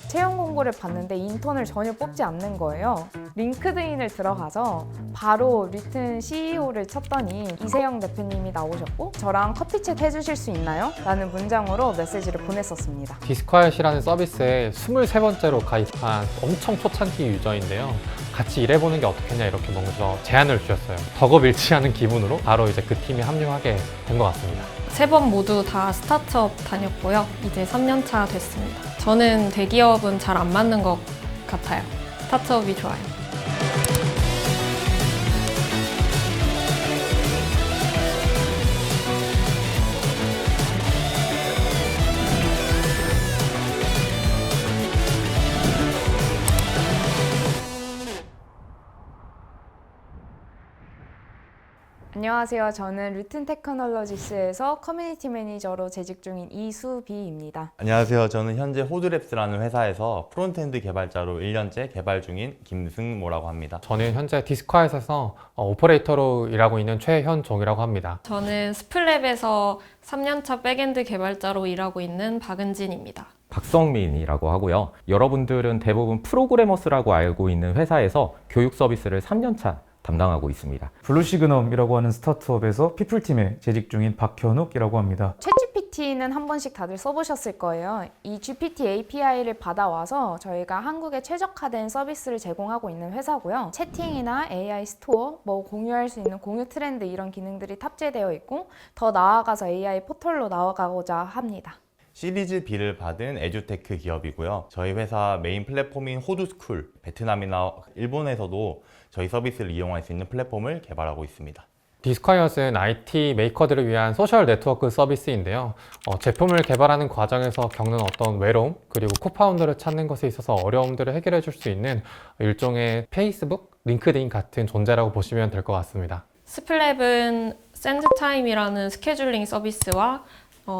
채용 공고를 봤는데 인턴을 전혀 뽑지 않는 거예요. 링크드인을 들어가서 바로 리튼 CEO를 쳤더니 이세영 대표님이 나오셨고 저랑 커피챗 해주실 수 있나요? 라는 문장으로 메시지를 보냈었습니다. 디스콰이엇이라는 서비스에 23번째로 가입한 엄청 초창기 유저인데요. 같이 일해보는 게 어떻겠냐 이렇게 먼저 제안을 주셨어요. 덕업일치하는 기분으로 바로 이제 그 팀에 합류하게 된 것 같습니다. 3번 모두 다 스타트업 다녔고요. 이제 3년 차 됐습니다. 저는 대기업은 잘 안 맞는 것 같아요. 스타트업이 좋아요. 안녕하세요. 저는 루튼 테크놀로지스에서 커뮤니티 매니저로 재직 중인 이수비입니다. 안녕하세요. 저는 현재 호드랩스라는 회사에서 프론트엔드 개발자로 1년째 개발 중인 김승모라고 합니다. 저는 현재 디스콰이엇에서 오퍼레이터로 일하고 있는 최현종이라고 합니다. 저는 스플랩에서 3년차 백엔드 개발자로 일하고 있는 박은진입니다. 박성민이라고 하고요. 여러분들은 대부분 프로그래머스라고 알고 있는 회사에서 교육 서비스를 3년차 담당하고 있습니다. 블루시그넘이라고 하는 스타트업에서 피플팀에 재직 중인 박현욱이라고 합니다. 챗GPT는 한 번씩 다들 써보셨을 거예요. 이 GPT API를 받아와서 저희가 한국에 최적화된 서비스를 제공하고 있는 회사고요. 채팅이나 AI 스토어, 공유할 수 있는 공유 트렌드 이런 기능들이 탑재되어 있고 더 나아가서 AI 포털로 나아가고자 합니다. 시리즈 B를 받은 에듀테크 기업이고요. 저희 회사 메인 플랫폼인 호두스쿨, 베트남이나 일본에서도 저희 서비스를 이용할 수 있는 플랫폼을 개발하고 있습니다. 디스콰이엇은 IT 메이커들을 위한 소셜 네트워크 서비스인데요. 제품을 개발하는 과정에서 겪는 어떤 외로움, 그리고 코파운더를 찾는 것에 있어서 어려움들을 해결해 줄 수 있는 일종의 페이스북, 링크드인 같은 존재라고 보시면 될 것 같습니다. 스플랩은 샌드타임이라는 스케줄링 서비스와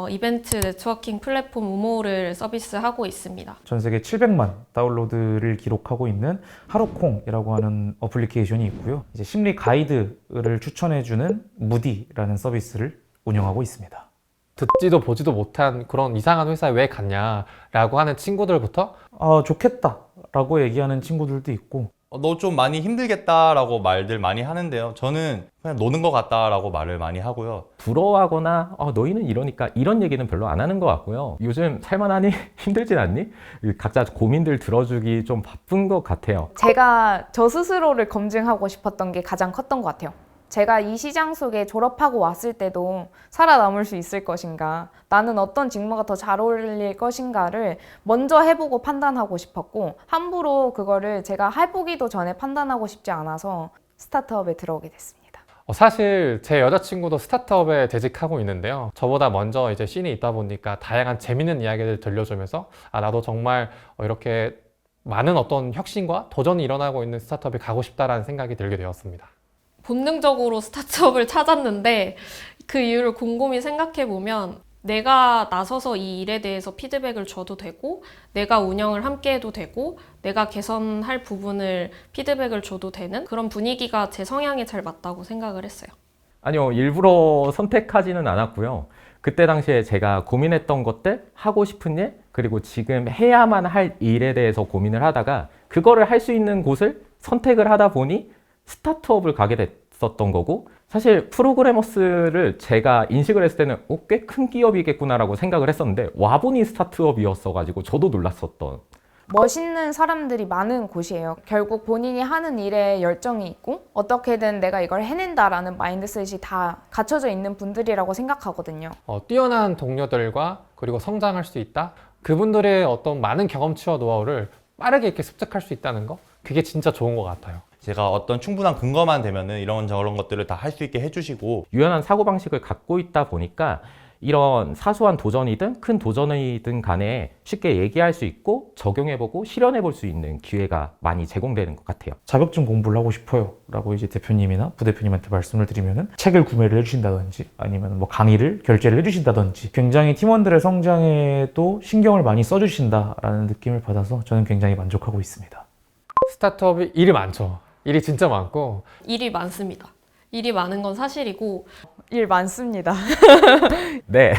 이벤트 네트워킹 플랫폼 우모를 서비스하고 있습니다. 전 세계 700만 다운로드를 기록하고 있는 하루콩이라고 하는 어플리케이션이 있고요. 이제 심리 가이드를 추천해주는 무디라는 서비스를 운영하고 있습니다. 듣지도 보지도 못한 그런 이상한 회사에 왜 갔냐라고 하는 친구들부터 좋겠다 라고 얘기하는 친구들도 있고 너 좀 많이 힘들겠다라고 말들 많이 하는데요. 저는 그냥 노는 것 같다라고 말을 많이 하고요. 부러워하거나 너희는 이러니까 이런 얘기는 별로 안 하는 것 같고요. 요즘 살만하니? 힘들진 않니? 각자 고민들 들어주기 좀 바쁜 것 같아요. 제가 저 스스로를 검증하고 싶었던 게 가장 컸던 것 같아요. 제가 이 시장 속에 졸업하고 왔을 때도 살아남을 수 있을 것인가, 나는 어떤 직무가 더 잘 어울릴 것인가를 먼저 해보고 판단하고 싶었고 함부로 그거를 제가 해보기도 전에 판단하고 싶지 않아서 스타트업에 들어오게 됐습니다. 사실 제 여자친구도 스타트업에 재직하고 있는데요. 저보다 먼저 이제 씬이 있다 보니까 다양한 재밌는 이야기를 들려주면서 나도 정말 이렇게 많은 어떤 혁신과 도전이 일어나고 있는 스타트업에 가고 싶다라는 생각이 들게 되었습니다. 본능적으로 스타트업을 찾았는데 그 이유를 곰곰이 생각해보면 내가 나서서 이 일에 대해서 피드백을 줘도 되고 내가 운영을 함께 해도 되고 내가 개선할 부분을 피드백을 줘도 되는 그런 분위기가 제 성향에 잘 맞다고 생각을 했어요. 아니요, 일부러 선택하지는 않았고요. 그때 당시에 제가 고민했던 것들, 하고 싶은 일, 그리고 지금 해야만 할 일에 대해서 고민을 하다가 그거를 할 수 있는 곳을 선택을 하다 보니 스타트업을 가게 됐었던 거고, 사실 프로그래머스를 제가 인식을 했을 때는 꽤 큰 기업이겠구나라고 생각을 했었는데 와보니 스타트업이었어가지고 저도 놀랐었던. 멋있는 사람들이 많은 곳이에요. 결국 본인이 하는 일에 열정이 있고 어떻게든 내가 이걸 해낸다라는 마인드셋이 다 갖춰져 있는 분들이라고 생각하거든요. 뛰어난 동료들과 그리고 성장할 수 있다. 그분들의 어떤 많은 경험치와 노하우를 빠르게 이렇게 습득할 수 있다는 거, 그게 진짜 좋은 것 같아요. 제가 어떤 충분한 근거만 되면은 이런 저런 것들을 다 할 수 있게 해주시고 유연한 사고방식을 갖고 있다 보니까 이런 사소한 도전이든 큰 도전이든 간에 쉽게 얘기할 수 있고 적용해보고 실현해볼 수 있는 기회가 많이 제공되는 것 같아요. 자격증 공부를 하고 싶어요 라고 이제 대표님이나 부대표님한테 말씀을 드리면은 책을 구매를 해주신다든지 아니면 강의를 결제를 해주신다든지 굉장히 팀원들의 성장에도 신경을 많이 써주신다라는 느낌을 받아서 저는 굉장히 만족하고 있습니다. 스타트업이 일이 많죠. 일이 진짜 많고 일이 많습니다. 일이 많은 건 사실이고 일 많습니다. 네,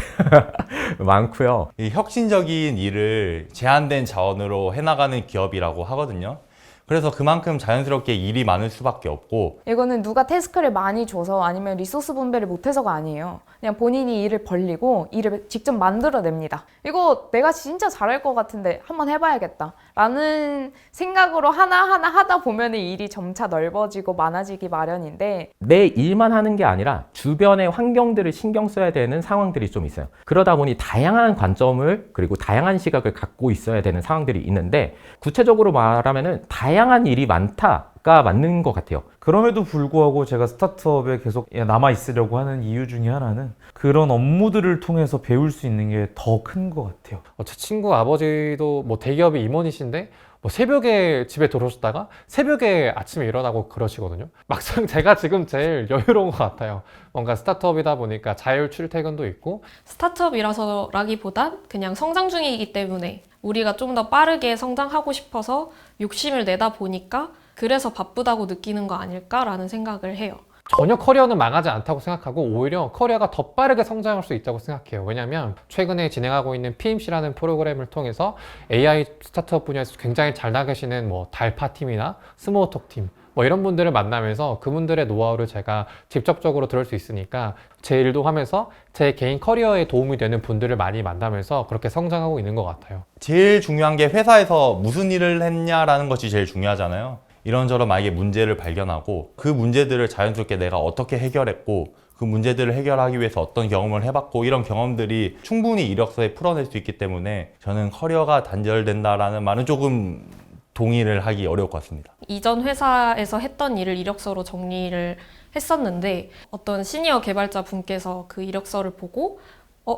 많고요. 이 혁신적인 일을 제한된 자원으로 해나가는 기업이라고 하거든요. 그래서 그만큼 자연스럽게 일이 많을 수밖에 없고 이거는 누가 태스크를 많이 줘서 아니면 리소스 분배를 못해서가 아니에요. 그냥 본인이 일을 벌리고 일을 직접 만들어냅니다. 이거 내가 진짜 잘할 것 같은데 한번 해봐야겠다 라는 생각으로 하나하나 하다 보면 일이 점차 넓어지고 많아지기 마련인데, 내 일만 하는 게 아니라 주변의 환경들을 신경 써야 되는 상황들이 좀 있어요. 그러다 보니 다양한 관점을 그리고 다양한 시각을 갖고 있어야 되는 상황들이 있는데, 구체적으로 말하면은 다양한 일이 많다가 맞는 것 같아요. 그럼에도 불구하고 제가 스타트업에 계속 남아 있으려고 하는 이유 중에 하나는 그런 업무들을 통해서 배울 수 있는 게 더 큰 것 같아요. 제 친구 아버지도 뭐 대기업의 임원이신데 뭐 새벽에 집에 들어오셨다가 새벽에 아침에 일어나고 그러시거든요. 막상 제가 지금 제일 여유로운 것 같아요. 뭔가 스타트업이다 보니까 자율 출퇴근도 있고. 스타트업이라서라기보단 그냥 성장 중이기 때문에 우리가 좀 더 빠르게 성장하고 싶어서 욕심을 내다 보니까 그래서 바쁘다고 느끼는 거 아닐까라는 생각을 해요. 전혀 커리어는 망하지 않다고 생각하고 오히려 커리어가 더 빠르게 성장할 수 있다고 생각해요. 왜냐하면 최근에 진행하고 있는 PMC라는 프로그램을 통해서 AI 스타트업 분야에서 굉장히 잘 나가시는 뭐 달파팀이나 스모어톡팀 뭐 이런 분들을 만나면서 그분들의 노하우를 제가 직접적으로 들을 수 있으니까 제 일도 하면서 제 개인 커리어에 도움이 되는 분들을 많이 만나면서 그렇게 성장하고 있는 것 같아요. 제일 중요한 게 회사에서 무슨 일을 했냐라는 것이 제일 중요하잖아요. 이런저런 만약에 문제를 발견하고 그 문제들을 자연스럽게 내가 어떻게 해결했고 그 문제들을 해결하기 위해서 어떤 경험을 해봤고 이런 경험들이 충분히 이력서에 풀어낼 수 있기 때문에 저는 커리어가 단절된다라는 말은 조금 동의를 하기 어려울 것 같습니다. 이전 회사에서 했던 일을 이력서로 정리를 했었는데 어떤 시니어 개발자 분께서 그 이력서를 보고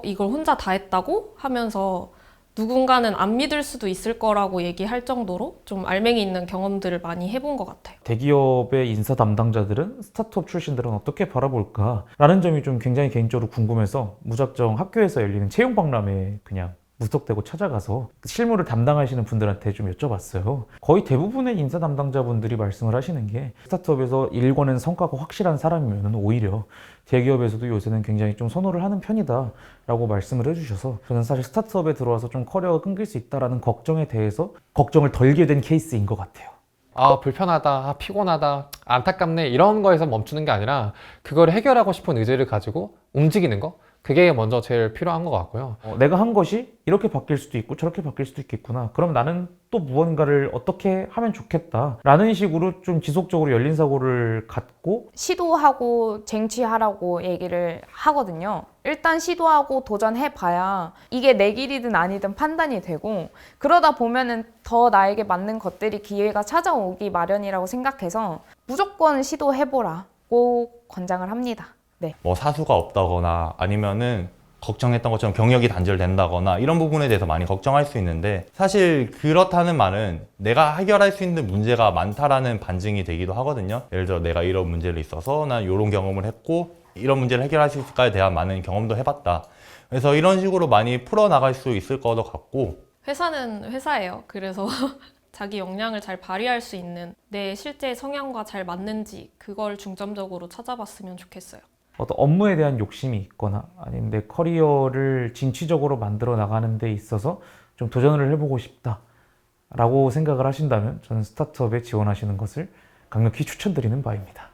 이걸 혼자 다 했다고 하면서 누군가는 안 믿을 수도 있을 거라고 얘기할 정도로 좀 알맹이 있는 경험들을 많이 해본 것 같아요. 대기업의 인사 담당자들은 스타트업 출신들은 어떻게 바라볼까라는 점이 좀 굉장히 개인적으로 궁금해서 무작정 학교에서 열리는 채용 박람회에 그냥 무턱대고 찾아가서 실무를 담당하시는 분들한테 좀 여쭤봤어요. 거의 대부분의 인사 담당자분들이 말씀을 하시는 게 스타트업에서 일궈낸 성과가 확실한 사람이면 오히려 대기업에서도 요새는 굉장히 좀 선호를 하는 편이다 라고 말씀을 해주셔서 저는 사실 스타트업에 들어와서 좀 커리어가 끊길 수 있다라는 걱정에 대해서 걱정을 덜게 된 케이스인 것 같아요. 아, 불편하다, 아, 피곤하다, 안타깝네 이런 거에서 멈추는 게 아니라 그걸 해결하고 싶은 의지를 가지고 움직이는 거, 그게 먼저 제일 필요한 것 같고요. 내가 한 것이 이렇게 바뀔 수도 있고 저렇게 바뀔 수도 있겠구나. 그럼 나는 또 무언가를 어떻게 하면 좋겠다 라는 식으로 좀 지속적으로 열린 사고를 갖고 시도하고 쟁취하라고 얘기를 하거든요. 일단 시도하고 도전해봐야 이게 내 길이든 아니든 판단이 되고, 그러다 보면은 더 나에게 맞는 것들이 기회가 찾아오기 마련이라고 생각해서 무조건 시도해보라고 권장을 합니다. 네. 뭐 사수가 없다거나 아니면은 걱정했던 것처럼 경력이 단절된다거나 이런 부분에 대해서 많이 걱정할 수 있는데, 사실 그렇다는 말은 내가 해결할 수 있는 문제가 많다라는 반증이 되기도 하거든요. 예를 들어 내가 이런 문제를 있어서 난 이런 경험을 했고 이런 문제를 해결할 수 있을까에 대한 많은 경험도 해봤다. 그래서 이런 식으로 많이 풀어나갈 수 있을 것도 같고, 회사는 회사예요. 그래서 자기 역량을 잘 발휘할 수 있는 내 실제 성향과 잘 맞는지 그걸 중점적으로 찾아봤으면 좋겠어요. 어떤 업무에 대한 욕심이 있거나 아니면 내 커리어를 진취적으로 만들어 나가는 데 있어서 좀 도전을 해보고 싶다라고 생각을 하신다면 저는 스타트업에 지원하시는 것을 강력히 추천드리는 바입니다.